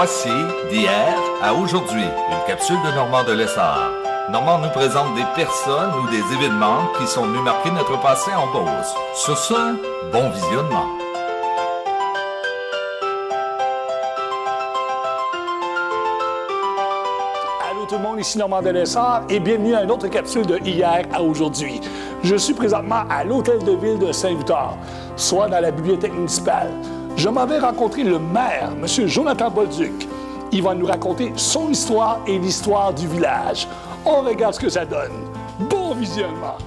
Voici d'hier à aujourd'hui, une capsule de Normand de Lessard. Normand nous présente des personnes ou des événements qui sont venus marquer notre passé en Beauce. Sur ce, bon visionnement. Allô tout le monde, ici Normand de Lessard et bienvenue à une autre capsule de hier à aujourd'hui. Je suis présentement à l'Hôtel de Ville de Saint-Victor, soit dans la bibliothèque municipale. Je m'en vais rencontrer le maire, M. Jonathan Bolduc. Il va nous raconter son histoire et l'histoire du village. On regarde ce que ça donne. Bon visionnement!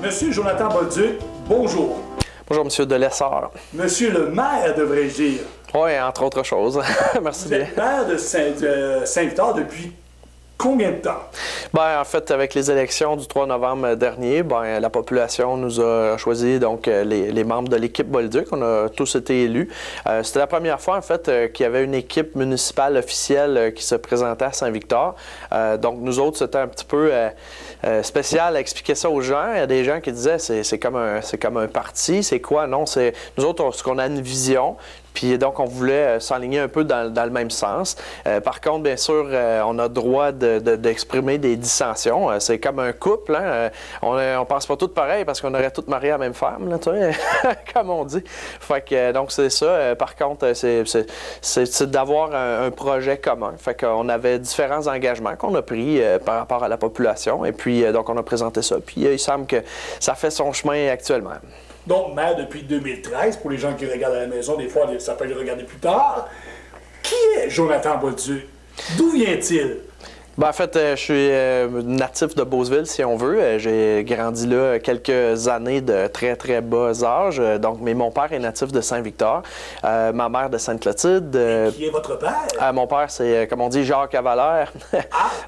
Monsieur Jonathan Bolduc, bonjour. Bonjour, Monsieur de Lessard. Monsieur le maire, devrais-je dire. Oui, entre autres choses. Merci bien. Vous êtes maire de Saint-Victor depuis combien de temps? Ben, en fait, avec les élections du 3 novembre dernier, ben, la population nous a choisi donc les membres de l'équipe Bolduc. On a tous été élus. C'était la première fois, en fait, qu'il y avait une équipe municipale officielle qui se présentait à Saint-Victor. Donc, nous autres, c'était un petit peu spécial à expliquer ça aux gens. Il y a des gens qui disaient c'est comme un parti. C'est quoi? Non, c'est nous autres, ce qu'on a une vision. Puis donc, on voulait s'enligner un peu dans le même sens. Par contre, bien sûr, on a le droit d'exprimer des dissensions. C'est comme un couple. Hein? On pense pas tous pareil parce qu'on aurait tous marié la même femme, là, tu sais, comme on dit. Fait que, donc, c'est ça. Par contre, c'est d'avoir un projet commun. Fait qu'on avait différents engagements qu'on a pris par rapport à la population. Et puis, donc, on a présenté ça. Puis, il semble que ça fait son chemin actuellement. Donc, maire depuis 2013, pour les gens qui regardent à la maison, des fois, ça peut le regarder plus tard. Qui est Jonathan Bolduc? D'où vient-il? Ben, en fait, je suis natif de Beauceville, si on veut. J'ai grandi là quelques années de très, très bas âge. Donc, mais mon père est natif de Saint-Victor, ma mère de Sainte-Clotilde. Qui est votre père? Mon père, c'est, comme on dit, Jacques Cavalaire.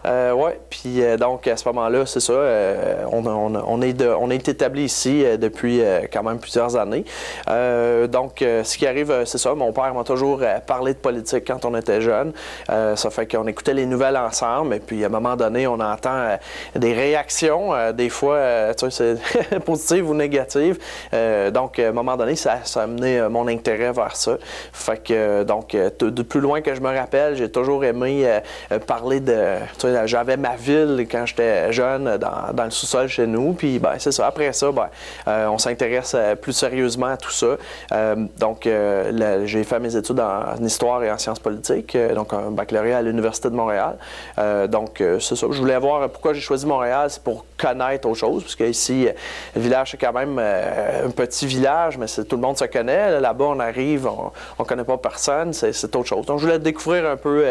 Oui, puis donc, à ce moment-là, c'est ça. On est établi ici depuis quand même plusieurs années. Donc, ce qui arrive, c'est ça. Mon père m'a toujours parlé de politique quand on était jeune. Ça fait qu'on écoutait les nouvelles ensemble. Et puis, à un moment donné, on entend des réactions, des fois, tu sais, c'est positives ou négatives. Donc, à un moment donné, ça a amené mon intérêt vers ça. Fait que, donc, de plus loin que je me rappelle, j'ai toujours aimé parler de... Tu sais, j'avais ma ville quand j'étais jeune dans le sous-sol chez nous. Puis, ben, c'est ça. Après ça, ben, on s'intéresse plus sérieusement à tout ça. Donc, j'ai fait mes études en histoire et en sciences politiques, donc un baccalauréat à l'Université de Montréal. Donc, c'est ça. Je voulais voir pourquoi j'ai choisi Montréal, c'est pour connaître autre chose, parce qu'ici, le village, c'est quand même un petit village, mais tout le monde se connaît. Là-bas, on arrive, on connaît pas personne, c'est autre chose. Donc, je voulais découvrir un peu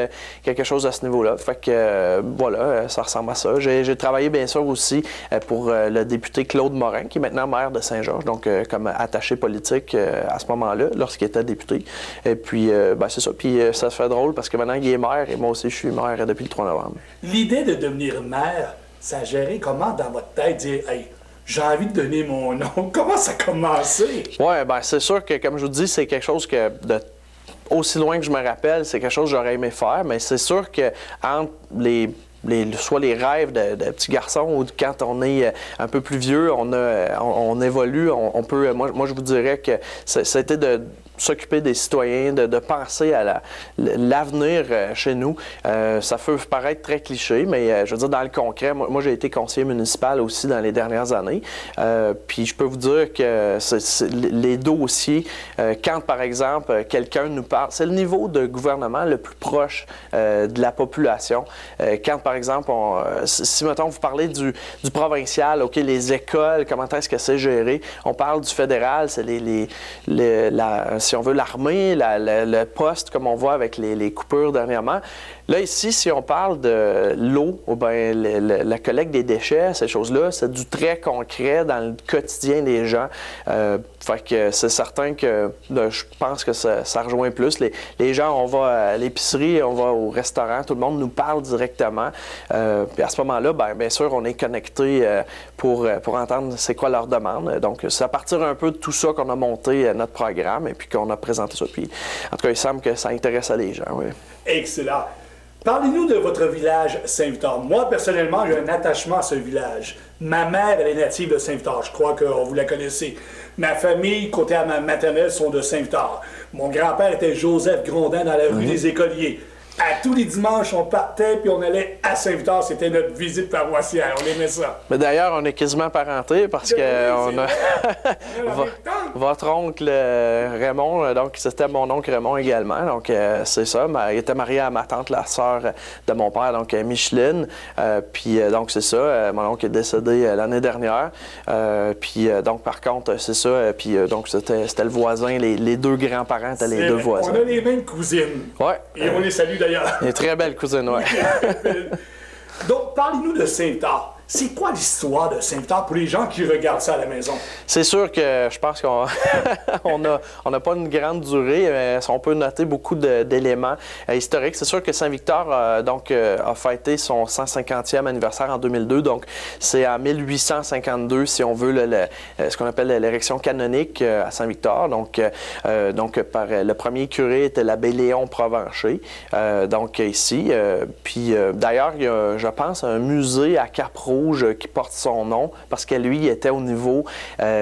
quelque chose à ce niveau-là. Fait que, voilà, ça ressemble à ça. J'ai travaillé, bien sûr, aussi pour le député Claude Morin, qui est maintenant maire de Saint-Georges, donc comme attaché politique à ce moment-là, lorsqu'il était député. Et puis, ben, c'est ça. Puis, ça se fait drôle, parce que maintenant, il est maire, et moi aussi, je suis maire depuis le 3 novembre. L'idée de devenir maire, ça a géré comment dans votre tête, dire « Hey, j'ai envie de donner mon nom ». Comment ça a commencé? Oui, bien, c'est sûr que, comme je vous dis, c'est quelque chose que, aussi loin que je me rappelle, c'est quelque chose que j'aurais aimé faire, mais c'est sûr que entre soit les rêves de petits garçons ou quand on est un peu plus vieux, on évolue, on peut... Moi, je vous dirais que c'était de s'occuper des citoyens, de penser à l'avenir chez nous. Ça peut paraître très cliché, mais je veux dire, dans le concret, moi j'ai été conseiller municipal aussi dans les dernières années. Puis je peux vous dire que les dossiers, quand par exemple quelqu'un nous parle, c'est le niveau de gouvernement le plus proche de la population. Quand par exemple, si mettons vous parlez du provincial, OK, les écoles, comment est-ce que c'est géré, on parle du fédéral, c'est si on veut, l'armée, le poste, comme on voit avec les coupures dernièrement. Là, ici, si on parle de l'eau, ou bien la collecte des déchets, ces choses-là, c'est du très concret dans le quotidien des gens. Fait que c'est certain que je pense que ça rejoint plus. Les gens, on va à l'épicerie, on va au restaurant, tout le monde nous parle directement. Puis à ce moment-là, bien sûr, on est connecté pour entendre c'est quoi leur demande. Donc, c'est à partir un peu de tout ça qu'on a monté notre programme et puis qu'on a présenté ça. Puis, en tout cas, il semble que ça intéresse les gens. Oui. Excellent. Parlez-nous de votre village Saint-Victor. Moi, personnellement, j'ai un attachement à ce village. Ma mère, elle est native de Saint-Victor. Je crois que vous la connaissez. Ma famille, côté à ma maternelle, sont de Saint-Victor. Mon grand-père était Joseph Grondin dans la rue des Écoliers. À tous les dimanches, on partait puis on allait à Saint-Victor. C'était notre visite paroissiale. On aimait ça. Mais d'ailleurs, on est quasiment parentés parce que on a votre oncle Raymond, donc c'était mon oncle Raymond également. Donc c'est ça. Il était marié à ma tante, la sœur de mon père, donc Micheline. Puis donc c'est ça. Mon oncle est décédé l'année dernière. Puis donc par contre, c'est ça. Puis donc c'était le voisin. Les deux grands-parents étaient les deux voisins. On a les mêmes cousines. Ouais. Et on les salue d'ailleurs. Une très belle cousine, oui. Donc, parlez-nous de Saint-Victor. C'est quoi l'histoire de Saint-Victor pour les gens qui regardent ça à la maison? C'est sûr que je pense qu'on n'a pas une grande durée, mais on peut noter beaucoup d'éléments historiques. C'est sûr que Saint-Victor a fêté son 150e anniversaire en 2002, donc c'est en 1852, si on veut, ce qu'on appelle l'érection canonique à Saint-Victor. Donc par le premier curé était l'abbé Léon Provencher, donc ici. Puis d'ailleurs, il y a, je pense, un musée à Cap-Rouge qui porte son nom, parce que lui, il était au niveau,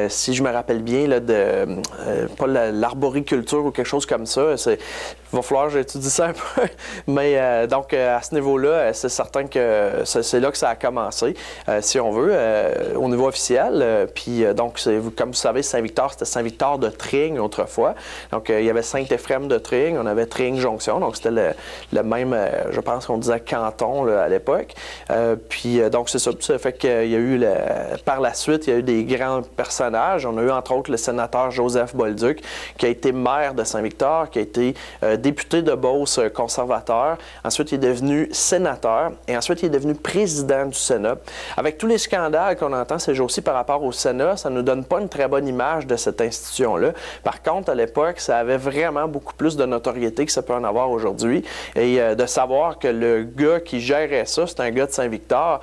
si je me rappelle bien, là, pas l'arboriculture ou quelque chose comme ça. Il va falloir que j'étudie ça un peu. Mais donc, à ce niveau-là, c'est certain que c'est là que ça a commencé, si on veut, au niveau officiel. Puis donc, comme vous savez, Saint-Victor, c'était Saint-Victor de Trigne autrefois. Donc, il y avait Saint-Éphrem de Trigne, on avait Trigne-Jonction. Donc, c'était le même, je pense qu'on disait canton là, à l'époque. Puis donc, c'est ça. Ça fait qu'il y a eu, par la suite, il y a eu des grands personnages. On a eu, entre autres, le sénateur Joseph Bolduc, qui a été maire de Saint-Victor, qui a été député de Beauce conservateur. Ensuite, il est devenu sénateur. Et ensuite, il est devenu président du Sénat. Avec tous les scandales qu'on entend ces jours-ci par rapport au Sénat, ça ne nous donne pas une très bonne image de cette institution-là. Par contre, à l'époque, ça avait vraiment beaucoup plus de notoriété que ça peut en avoir aujourd'hui. Et de savoir que le gars qui gérait ça, c'est un gars de Saint-Victor,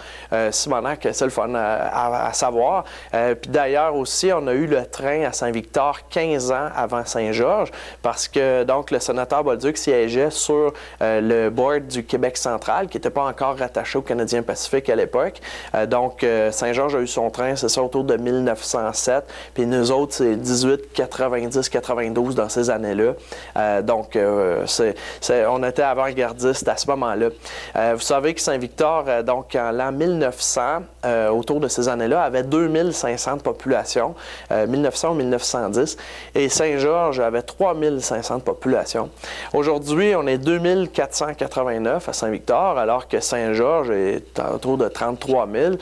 Simonac, c'est le fun à savoir. Puis d'ailleurs aussi, on a eu le train à Saint-Victor 15 ans avant Saint-Georges, parce que donc le sénateur Bolduc siégeait sur le board du Québec central, qui n'était pas encore rattaché au Canadien Pacifique à l'époque. Donc Saint-Georges a eu son train, c'est ça, autour de 1907. Puis nous autres, c'est 18, 90, 92 dans ces années-là. Donc on était avant-gardistes à ce moment-là. Vous savez que Saint-Victor, donc en l'an 1900, autour de ces années-là, avait 2500 de population, 1900 ou 1910, et Saint-Georges avait 3500 de population. Aujourd'hui, on est 2489 à Saint-Victor, alors que Saint-Georges est autour de 33 000.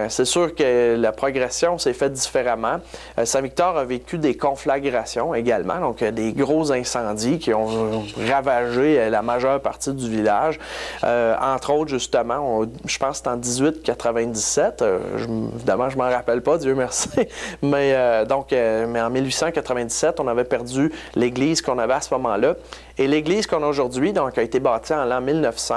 C'est sûr que la progression s'est faite différemment. Saint-Victor a vécu des conflagrations également, donc des gros incendies qui ont ravagé la majeure partie du village. Entre autres, justement, je pense que c'est en 1897, évidemment, je ne m'en rappelle pas, Dieu merci, mais en 1897, on avait perdu l'église qu'on avait à ce moment-là. Et l'église qu'on a aujourd'hui, donc, a été bâtie en l'an 1900,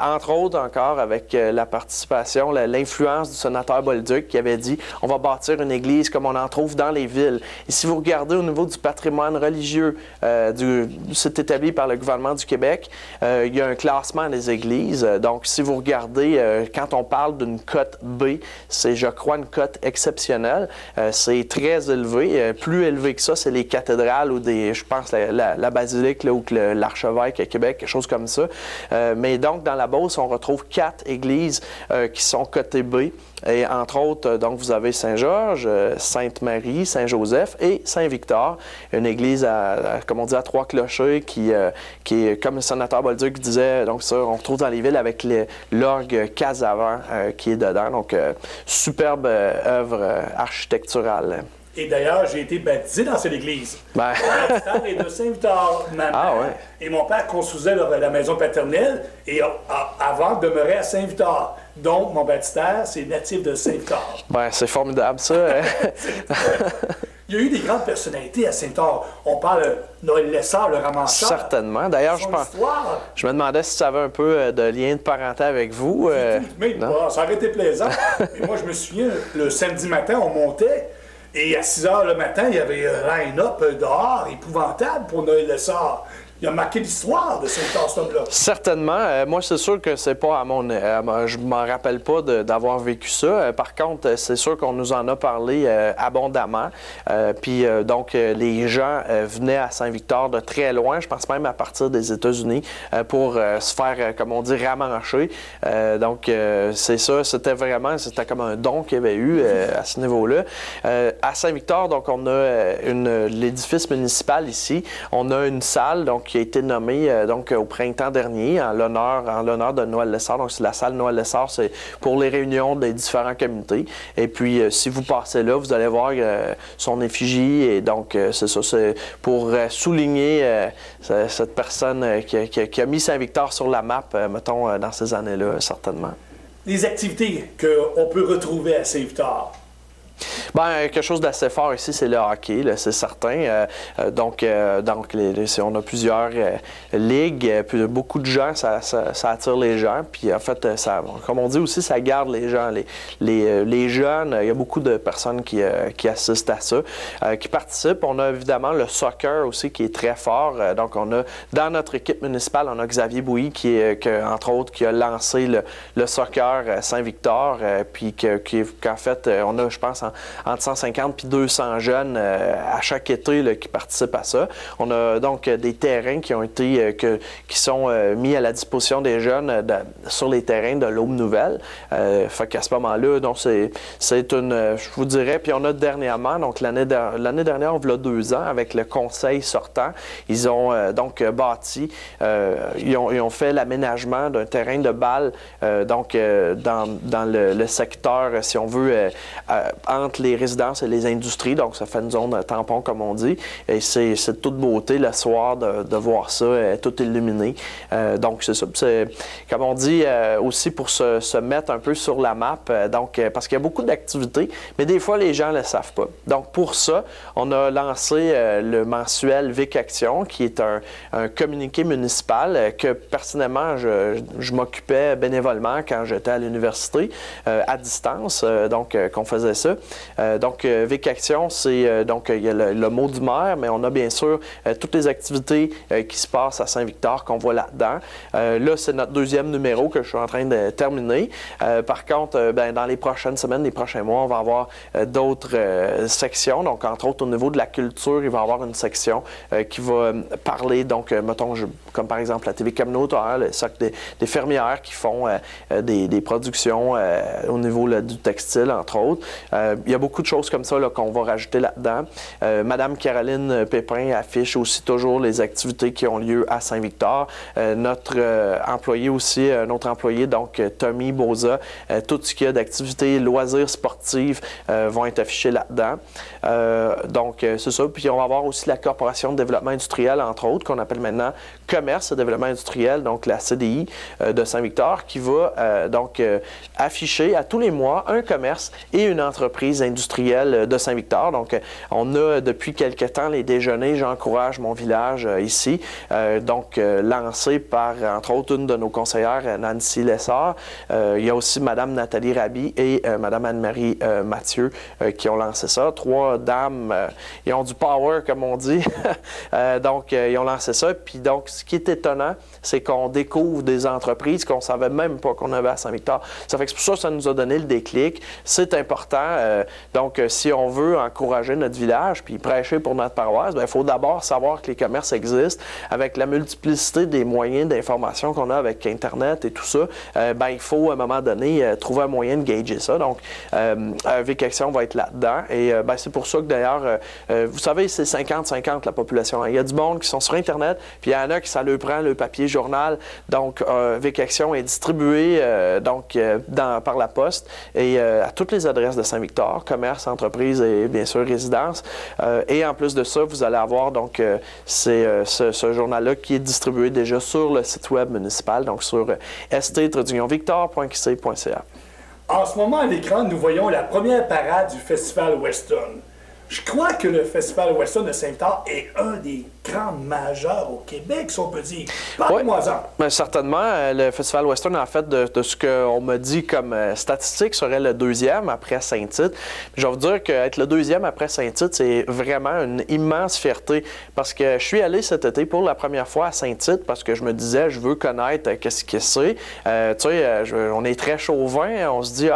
entre autres encore avec la participation, l'influence du sénateur Bolduc qui avait dit on va bâtir une église comme on en trouve dans les villes. Et si vous regardez au niveau du patrimoine religieux, c'est établi par le gouvernement du Québec, il y a un classement des églises. Donc, si vous regardez, quand on parle d'une cote B, c'est, je crois, une cote exceptionnelle. C'est très élevé. Plus élevé que ça, c'est les cathédrales ou je pense, la basilique, là, ou l'archevêque à Québec, quelque chose comme ça. Mais donc, dans la Beauce, on retrouve 4 églises qui sont cotées B. Et entre autres, donc, vous avez Saint-Georges, Sainte-Marie, Saint-Joseph et Saint-Victor, une église, comme on dit, à 3 clochers qui est, comme le sénateur Bolduc disait, donc ça, on retrouve dans les villes avec l'orgue Casavant qui est dedans. Donc, superbe œuvre architecturale. Et d'ailleurs, j'ai été baptisé dans cette église. Ben. Mon baptistère est de Saint-Victor. Ma mère et mon père construisaient la maison paternelle et avant demeurait à Saint-Victor. Donc, mon baptistère, c'est natif de Saint-Victor. Ben, c'est formidable, ça. Il y a eu des grandes personnalités à Saint-Victor. On parle de Noël Lessard, le ramasseur. Certainement. D'ailleurs, je me demandais si tu avais un peu de lien de parenté avec vous. Mais ça aurait été plaisant. Mais moi, je me souviens, le samedi matin, on montait. Et à 6 h le matin, il y avait un line-up dehors épouvantable pour Noël Lessard. Il a marqué l'histoire de Saint-Victor, cet homme-là. Certainement. Moi, c'est sûr que c'est pas je m'en rappelle pas d'avoir vécu ça. Par contre, c'est sûr qu'on nous en a parlé abondamment. Puis donc, les gens venaient à Saint-Victor de très loin, je pense même à partir des États-Unis, pour se faire, comme on dit, ramancher. Donc, c'est ça. C'était comme un don qu'il y avait eu à ce niveau-là. À Saint-Victor, donc, on a l'édifice municipal ici. On a une salle, donc, qui a été nommée au printemps dernier en l'honneur de Noël Lessard. Donc, c'est la salle Noël Lessard, c'est pour les réunions des différents comités. Et puis, si vous passez là, vous allez voir son effigie. Et donc, c'est ça, c'est pour souligner cette personne qui a mis Saint-Victor sur la map, mettons, dans ces années-là, certainement. Les activités qu'on peut retrouver à Saint-Victor. Bien, quelque chose d'assez fort ici, c'est le hockey, c'est certain. Donc, on a plusieurs ligues, puis beaucoup de gens, ça attire les gens. Puis en fait, comme on dit aussi, ça garde les gens. Les jeunes, il y a beaucoup de personnes qui assistent à ça, qui participent. On a évidemment le soccer aussi qui est très fort. Donc, on a dans notre équipe municipale, on a Xavier Bouilly entre autres, qui a lancé le soccer Saint-Victor, puis qu'en fait, on a, je pense, entre 150 et 200 jeunes à chaque été là, qui participent à ça. On a donc des terrains qui sont mis à la disposition des jeunes sur les terrains de l'Aube Nouvelle. Fait qu'à ce moment-là, donc c'est je vous dirais, puis on a dernièrement, donc l'année dernière, il y a 2 ans, avec le conseil sortant, ils ont bâti, ils ont fait l'aménagement d'un terrain de balle dans le secteur, si on veut, entre les résidences et les industries, donc ça fait une zone tampon, comme on dit, et c'est de toute beauté le soir de voir ça tout illuminé. Donc c'est ça, c'est, comme on dit, aussi pour se mettre un peu sur la map, parce qu'il y a beaucoup d'activités, mais des fois les gens ne le savent pas. Donc pour ça, on a lancé le mensuel Vic Action, qui est un communiqué municipal que personnellement je m'occupais bénévolement quand j'étais à l'université, à distance, qu'on faisait ça. Vic Action, c'est il y a le mot du maire, mais on a bien sûr toutes les activités qui se passent à Saint-Victor qu'on voit là-dedans. Là, c'est notre 2e numéro que je suis en train de terminer. Par contre, dans les prochaines semaines, les prochains mois, on va avoir d'autres sections. Donc, entre autres, au niveau de la culture, il va y avoir une section qui va parler, mettons, comme par exemple la TV communautaire, le cercle des fermières qui font des productions au niveau du textile, entre autres. Il y a beaucoup de choses comme ça qu'on va rajouter là-dedans. Madame Caroline Pépin affiche aussi toujours les activités qui ont lieu à Saint-Victor. Notre employé aussi, un autre employé, donc Tommy Boza, tout ce qu'il y a d'activités loisirs sportives vont être affichés là-dedans. C'est ça. Puis on va avoir aussi la Corporation de développement industriel, entre autres, qu'on appelle maintenant Commerce et développement industriel, donc la CDI de Saint-Victor, qui va afficher à tous les mois un commerce et une entreprise industrielle de Saint-Victor. Donc, on a depuis quelque temps les déjeuners J'encourage mon village ici, lancé par, entre autres, une de nos conseillères, Nancy Lessard. Il y a aussi Mme Nathalie Rabi et Mme Anne-Marie Mathieu qui ont lancé ça. 3 dames, ils ont du power, comme on dit. Ils ont lancé ça. Puis donc, ce qui est étonnant, c'est qu'on découvre des entreprises qu'on ne savait même pas qu'on avait à Saint-Victor. Ça fait que c'est pour ça que ça nous a donné le déclic. C'est important. Si on veut encourager notre village puis prêcher pour notre paroisse, il faut d'abord savoir que les commerces existent. Avec la multiplicité des moyens d'information qu'on a avec Internet et tout ça, il faut à un moment donné trouver un moyen de gager ça. Donc, Vic Action va être là-dedans. Et c'est pour ça que d'ailleurs, vous savez, c'est 50-50 la population. Il y a du monde qui sont sur Internet, puis il y en a qui ça leur prend le papier journal. Donc, Vic Action est distribué par la poste et à toutes les adresses de Saint-Victor, comme commerces, entreprises et bien sûr résidences. Et en plus de ça, vous allez avoir donc ce journal-là qui est distribué déjà sur le site web municipal, donc sur st-victor.qc.ca. En ce moment, à l'écran, nous voyons la première parade du Festival Western. Je crois que le Festival Western de Saint-Victor est un des grands majeurs au Québec, si on peut dire. Parle-moi-en. Oui, certainement. Le Festival Western, en fait, de ce qu'on m'a dit comme statistique, serait le deuxième après Saint-Tite. Je vais vous dire qu'être le deuxième après Saint-Tite, c'est vraiment une immense fierté parce que je suis allé cet été pour la première fois à Saint-Tite parce que je me disais, je veux connaître qu'est-ce que c'est. On est très chauvin, on se dit,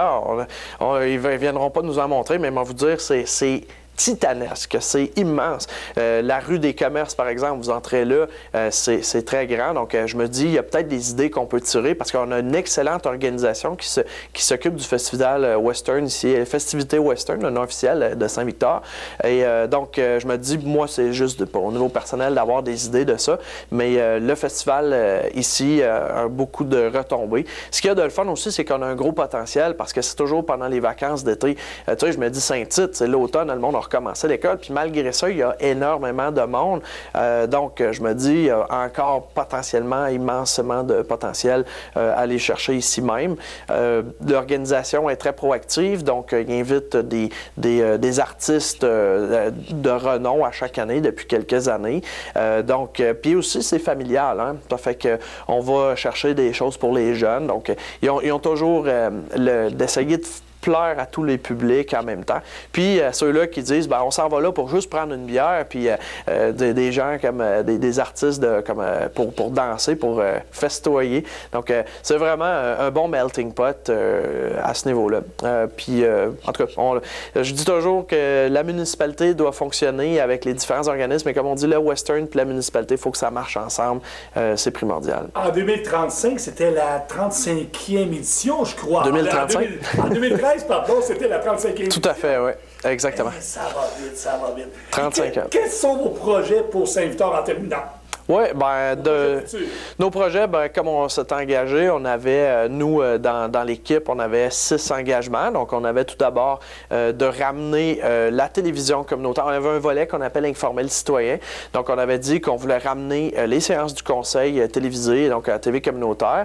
ils ne viendront pas nous en montrer, mais moi, vous dire, c'est titanesque, c'est immense. La rue des commerces, par exemple, vous entrez là, c'est très grand. Donc, je me dis, il y a peut-être des idées qu'on peut tirer parce qu'on a une excellente organisation qui s'occupe du festival Western ici, Festivités Western, le nom officiel de Saint-Victor. Et donc, je me dis, moi, c'est juste au niveau personnel d'avoir des idées de ça. Mais le festival ici a beaucoup de retombées. Ce qu'il y a de le fun aussi, c'est qu'on a un gros potentiel parce que c'est toujours pendant les vacances d'été. Tu sais, je me dis Saint-Tite, c'est l'automne, le monde a recommencé l'école. Puis malgré ça, il y a énormément de monde. Donc, je me dis, il y a encore potentiellement, immensément de potentiel à aller chercher ici même. L'organisation est très proactive, donc il invite des artistes de renom à chaque année depuis quelques années. Donc, puis aussi, c'est familial. Hein? Ça fait qu'on va chercher des choses pour les jeunes. Donc, ils ont toujours d'essayer de plaire à tous les publics en même temps. Puis ceux-là qui disent, on s'en va là pour juste prendre une bière, puis des gens comme des artistes pour danser, pour festoyer. Donc, c'est vraiment un bon melting pot à ce niveau-là. Puis, en tout cas, je dis toujours que la municipalité doit fonctionner avec les différents organismes, mais comme on dit, le Western et la municipalité, il faut que ça marche ensemble. C'est primordial. En 2035, c'était la 35e édition, je crois. 2035? En 2013, pardon, c'était la 35e édition. Tout à fait, oui. Exactement. Ça va vite, ça va vite. 35 ans. Quels sont vos projets pour Saint-Victor en terminant? Oui, nos projets, comme on s'est engagé, on avait, nous, dans l'équipe, on avait 6 engagements. Donc, on avait tout d'abord de ramener la télévision communautaire. On avait un volet qu'on appelle Informer le citoyen. Donc, on avait dit qu'on voulait ramener les séances du conseil télévisées, donc à la TV communautaire,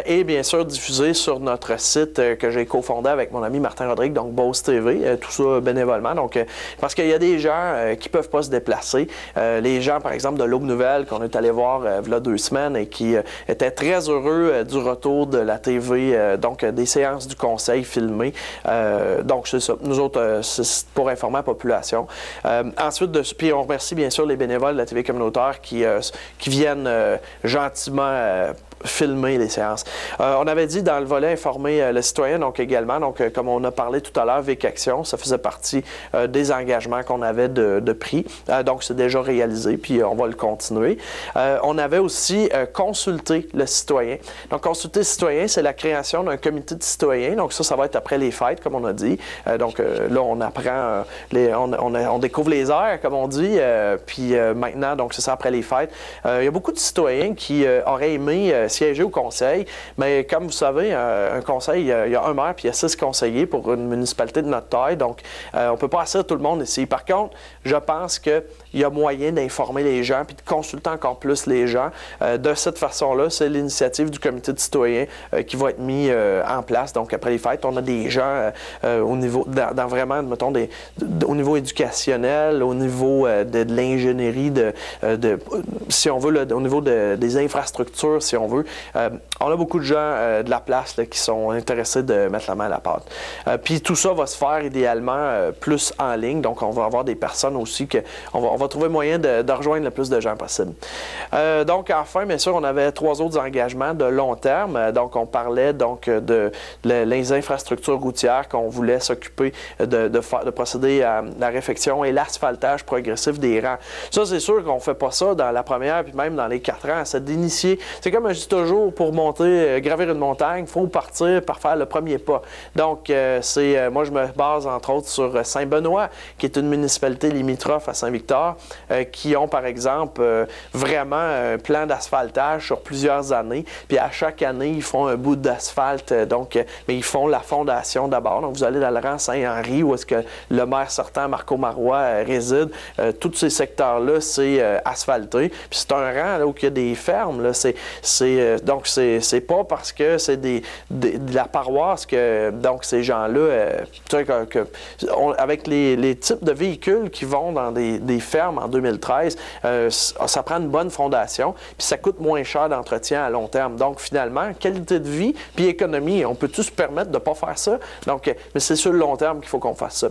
et bien sûr diffuser sur notre site que j'ai cofondé avec mon ami Martin Rodrigue, donc Beauce TV, tout ça bénévolement. Donc, parce qu'il y a des gens qui ne peuvent pas se déplacer. Les gens, par exemple, de l'Aube Nouvelle, qu'on est allé voir il y a 2 semaines et qui étaient très heureux du retour de la TV, donc des séances du conseil filmées. Donc, c'est ça. Nous autres, c'est pour informer la population. Ensuite, puis on remercie bien sûr les bénévoles de la TV communautaire qui viennent gentiment filmer les séances. On avait dit dans le volet informer le citoyen, donc également, donc comme on a parlé tout à l'heure, Vic Action, ça faisait partie des engagements qu'on avait de pris. Donc c'est déjà réalisé, puis on va le continuer. On avait aussi consulté le citoyen. Donc consulter le citoyen, c'est la création d'un comité de citoyens. Donc ça va être après les fêtes, comme on a dit. Donc là, on apprend, on découvre les airs, comme on dit. Puis maintenant, donc c'est ça après les fêtes. Il y a beaucoup de citoyens qui auraient aimé siéger au conseil, mais comme vous savez, un conseil, il y a un maire puis il y a 6 conseillers pour une municipalité de notre taille, donc on ne peut pas assurer tout le monde ici. Par contre, je pense qu'il y a moyen d'informer les gens puis de consulter encore plus les gens. De cette façon-là, c'est l'initiative du comité de citoyens qui va être mis en place. Donc, après les fêtes, on a des gens au niveau, dans vraiment, mettons, au niveau éducationnel, au niveau de l'ingénierie, si on veut, au niveau des infrastructures, si on veut. On a beaucoup de gens de la place là, qui sont intéressés de mettre la main à la pâte. Puis tout ça va se faire idéalement plus en ligne. Donc, on va avoir des personnes aussi on va trouver moyen de rejoindre le plus de gens possible. Donc, enfin, bien sûr, on avait 3 autres engagements de long terme. Donc, on parlait donc de les infrastructures routières qu'on voulait s'occuper de procéder à la réfection et l'asphaltage progressif des rangs. Ça, c'est sûr qu'on ne fait pas ça dans la première puis même dans les 4 ans. C'est d'initier. C'est comme je dis toujours pour gravir une montagne, il faut partir par faire le premier pas. Donc, moi, je me base entre autres sur Saint-Benoît, qui est une municipalité limitrophe à Saint-Victor, qui ont, par exemple, vraiment un plan d'asphaltage sur plusieurs années. Puis à chaque année, ils font un bout d'asphalte, mais ils font la fondation d'abord. Donc, vous allez dans le rang Saint-Henri, où est-ce que le maire sortant, Marco Marois, réside. Tous ces secteurs-là, c'est asphalté. Puis c'est un rang là, où il y a des fermes. Là. Donc, c'est pas parce que c'est de la paroisse que donc ces gens-là, avec les types de véhicules qui vont dans des fermes en 2013, ça prend une bonne fondation, puis ça coûte moins cher d'entretien à long terme. Donc, finalement, qualité de vie puis économie, on peut-tu se permettre de ne pas faire ça? Donc, mais c'est sur le long terme qu'il faut qu'on fasse ça.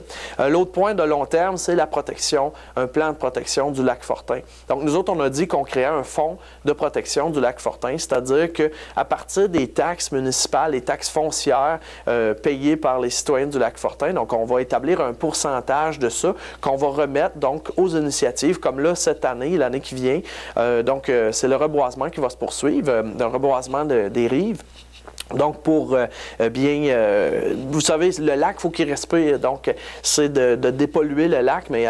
L'autre point de long terme, c'est la protection, un plan de protection du lac Fortin. Donc, nous autres, on a dit qu'on créait un fonds de protection du lac Fortin, c'est-à-dire qu'à partir des taxes municipales, les taxes foncières payées par les citoyens du lac Fortin, donc on va établir un pourcentage de ça qu'on va remettre donc aux initiatives, comme là, cette année, l'année qui vient. C'est le reboisement qui va se poursuivre, le reboisement des rives. Donc, pour vous savez, le lac, il faut qu'il respire. Donc, c'est de dépolluer le lac, mais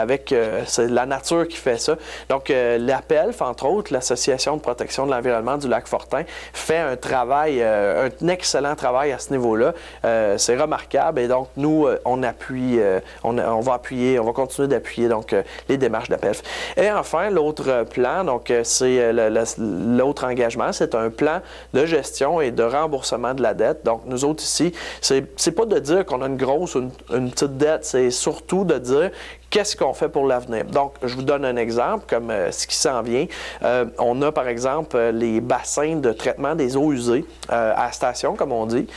c'est la nature qui fait ça. Donc, l'APELF, entre autres, l'Association de protection de l'environnement du lac Fortin, fait un travail, un excellent travail à ce niveau-là. C'est remarquable. Et donc, nous, on appuie, on va continuer d'appuyer donc les démarches d'APELF. Et enfin, l'autre plan, donc, c'est l'autre engagement, c'est un plan de gestion et de remboursement de la dette. Donc, nous autres ici, c'est pas de dire qu'on a une grosse ou une petite dette, c'est surtout de dire qu'est-ce qu'on fait pour l'avenir. Donc, je vous donne un exemple, comme ce qui s'en vient. On a, par exemple, les bassins de traitement des eaux usées à la station, comme on dit.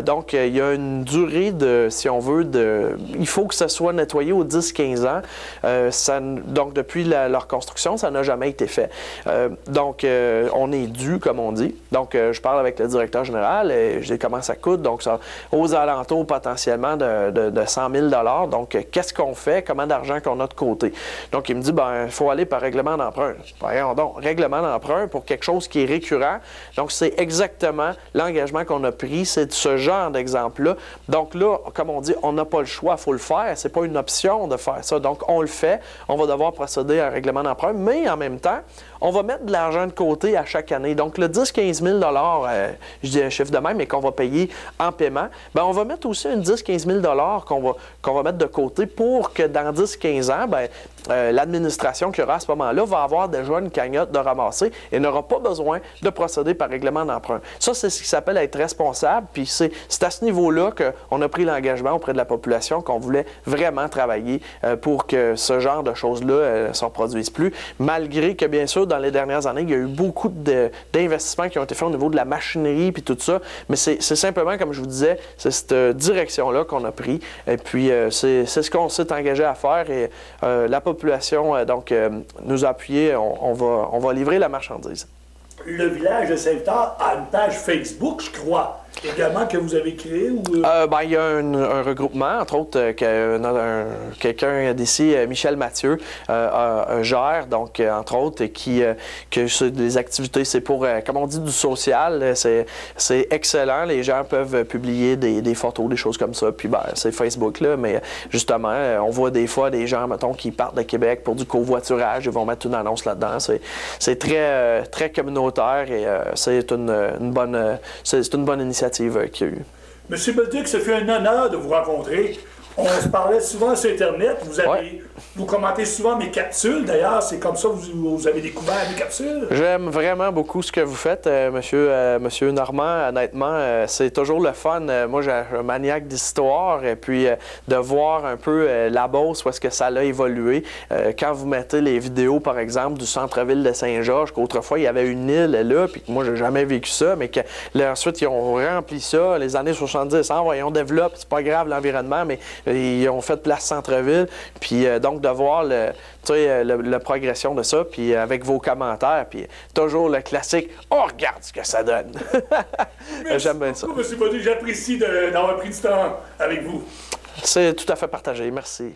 Donc, il y a une durée si on veut, il faut que ça soit nettoyé aux 10-15 ans. Donc, depuis leur construction, ça n'a jamais été fait. Donc, on est dû, comme on dit. Donc, je parle avec le directeur général et je dis comment ça coûte. Donc, ça, aux alentours potentiellement de 100 000 $. Donc, qu'est-ce qu'on fait? Comment d'argent qu'on a de côté. Donc, il me dit, il faut aller par règlement d'emprunt. Voyons donc, règlement d'emprunt pour quelque chose qui est récurrent. Donc, c'est exactement l'engagement qu'on a pris. C'est ce genre d'exemple-là. Donc là, comme on dit, on n'a pas le choix, il faut le faire. C'est pas une option de faire ça. Donc, on le fait. On va devoir procéder à un règlement d'emprunt, mais en même temps, on va mettre de l'argent de côté à chaque année. Donc, le 10-15 000 $, je dis un chiffre de même, mais qu'on va payer en paiement, on va mettre aussi un 10-15 000 $ qu'on va mettre de côté pour que dans 10-15 ans, l'administration qui aura à ce moment-là va avoir déjà une cagnotte de ramasser et n'aura pas besoin de procéder par règlement d'emprunt. Ça, c'est ce qui s'appelle être responsable, puis c'est à ce niveau-là qu'on a pris l'engagement auprès de la population qu'on voulait vraiment travailler pour que ce genre de choses-là ne se reproduisent plus, malgré que, bien sûr, dans les dernières années, il y a eu beaucoup d'investissements qui ont été faits au niveau de la machinerie puis tout ça, mais c'est simplement, comme je vous disais, c'est cette direction-là qu'on a pris, et puis c'est ce qu'on s'est engagé à faire, et la population nous a appuyés, on va livrer la marchandise. Le village de Saint-Victor a une page Facebook, je crois, également, que vous avez créée? Il y a un regroupement, entre autres, quelqu'un d'ici, Michel Mathieu, gère, donc, entre autres, que des activités, c'est pour, comme on dit, du social, c'est excellent. Les gens peuvent publier des photos, des choses comme ça, puis c'est Facebook, là, mais justement, on voit des fois des gens, mettons, qui partent de Québec pour du covoiturage, ils vont mettre une annonce là-dedans. C'est très, très communautaire et c'est une bonne initiative qu'il y a eu. Monsieur Bolduc, ce fut un honneur de vous rencontrer. On se parlait souvent sur Internet. Vous commentez souvent mes capsules. D'ailleurs, c'est comme ça que vous avez découvert mes capsules. J'aime vraiment beaucoup ce que vous faites, monsieur Normand. Honnêtement, c'est toujours le fun. Moi, j'ai un maniaque d'histoire. Et puis, de voir un peu la Beauce, où est-ce que ça a évolué. Quand vous mettez les vidéos, par exemple, du centre-ville de Saint-Georges, qu'autrefois, il y avait une île là, puis que moi, j'ai jamais vécu ça, mais que là, ensuite, ils ont rempli ça. Les années 70, voyons, on développe. C'est pas grave, l'environnement, mais ils ont fait place centre-ville. Puis, donc, de voir la progression de ça, puis avec vos commentaires, puis toujours le classique « Oh, regarde ce que ça donne! » J'aime bien ça. Merci beaucoup, M. Bolduc. J'apprécie d'avoir pris du temps avec vous. C'est tout à fait partagé. Merci.